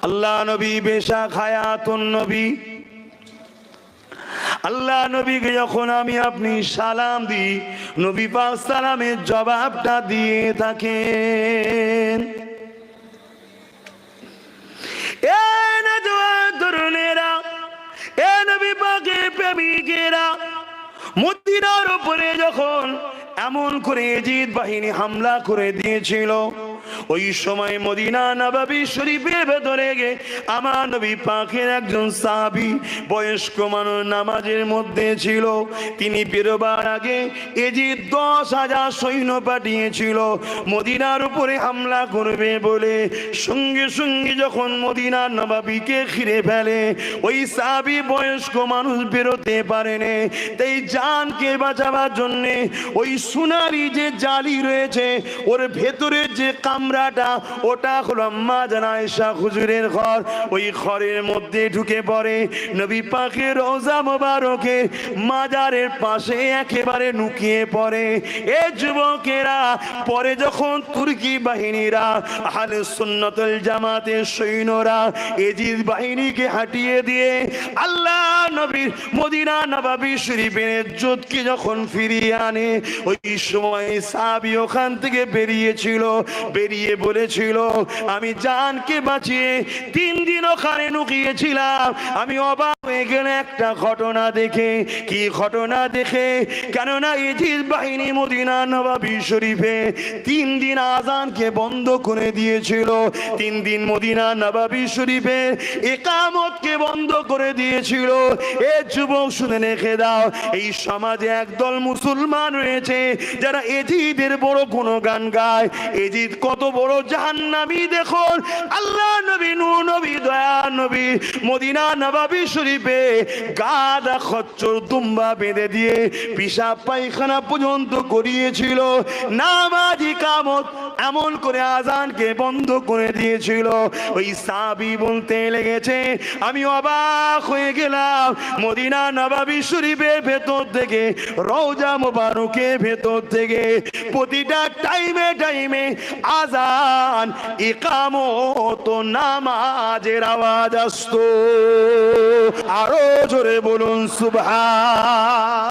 আল্লাহ নবী বেশাক হায়াতুন নবী, আল্লাহ নবীকে যখন আমি আপনি সালাম দিই, নবী পাক সালামের জবাবটা দিয়ে থাকেন। এ নওজোয়ান তরুণেরা, এ নবী পাকের প্রেমিকেরা, মদিনার উপরে যখন এমন করে ইজিদ বাহিনী হামলা করে দিয়েছিল, ওই সময় মদিনা নববী শরীফের ভেতরে গিয়ে আমার নবী পাকের একজন সাহাবী বয়স্ক মানুষ নামাজের মধ্যে ছিল। তিনি বেরোবার আগে ইজিদ 10,000 সৈন্য পাঠিয়েছিল মদিনার উপরে হামলা করবে বলে। সঙ্গে সঙ্গে যখন মদিনা নববীকে ঘিরে ফেলে, ওই সাহাবী বয়স্ক মানুষ বেরোতে পারেনি। তাই জানকে বাঁচাবার জন্যে ওই সোনারি যে জালি রয়েছে, ওর ভেতরে যে কামরাটা, ওটা হলো আম্মা জান আয়েশা হুজুরের ঘর। ওই ঘরের মধ্যে ঢুকে পড়ে নবী পাকের রওজা মোবারকের মাজারের পাশে একেবারে লুকিয়ে পড়ে। এ যুবকেরা, পরে যখন তুর্কি বাহিনীরা, আহলে সুন্নাতুল জামাতের সৈন্যরা ইজিদ বাহিনীকে হাঁটিয়ে দিয়ে আল্লাহ নবীর মদিনা নববী শরীফের ইজ্জতকে যখন ফিরিয়ে আনে, ওই সময় সাহাবী ওখান থেকে বেরিয়েছিল, বেরিয়ে বলেছিল, আমি জানকে বাঁচিয়ে 3 দিন ওখানে লুকিয়েছিলাম। আমি অবাক হয়ে গেলে একটা ঘটনা দেখে। কি ঘটনা দেখে? কেননা ইজিদ বাহিনী মদিনা নববী শরীফে 3 দিন আযানকে বন্ধ করে দিয়েছিল। 3 দিন মদিনা নববী শরীফে ইকামতকে বন্ধ করে দিয়েছিল। এ যুবক শুনে রেখে দাও, এই সমাজে একদল মুসলমান রয়েছে যারা ইজিদের বড় গুণগান গায়। ইজিদ কত বড় জাহান্নামী দেখুন। আল্লাহ নবী, নূর নবী, দয়া নবী মদিনা নববী শরীফে গাদা, খচ্চর, দুম্বা বেঁধে দিয়ে পিশাব পায়খানা পর্যন্ত করিয়েছিল। নামাজ ইকামত এমন করে আযানকে বন্ধ করে দিয়েছিল। ওই সাহাবী বলতে লেগেছে, আমি অবাক হয়ে গেলাম, মদিনা নববী শরীফের ভেতর থেকে, রওজা মোবারকের ভেতর থেকে প্রতিটা টাইমে টাইমে আযান, ইকামত, নামাজের আওয়াজ আসতো। আরো জোরে বলুন সুবহান।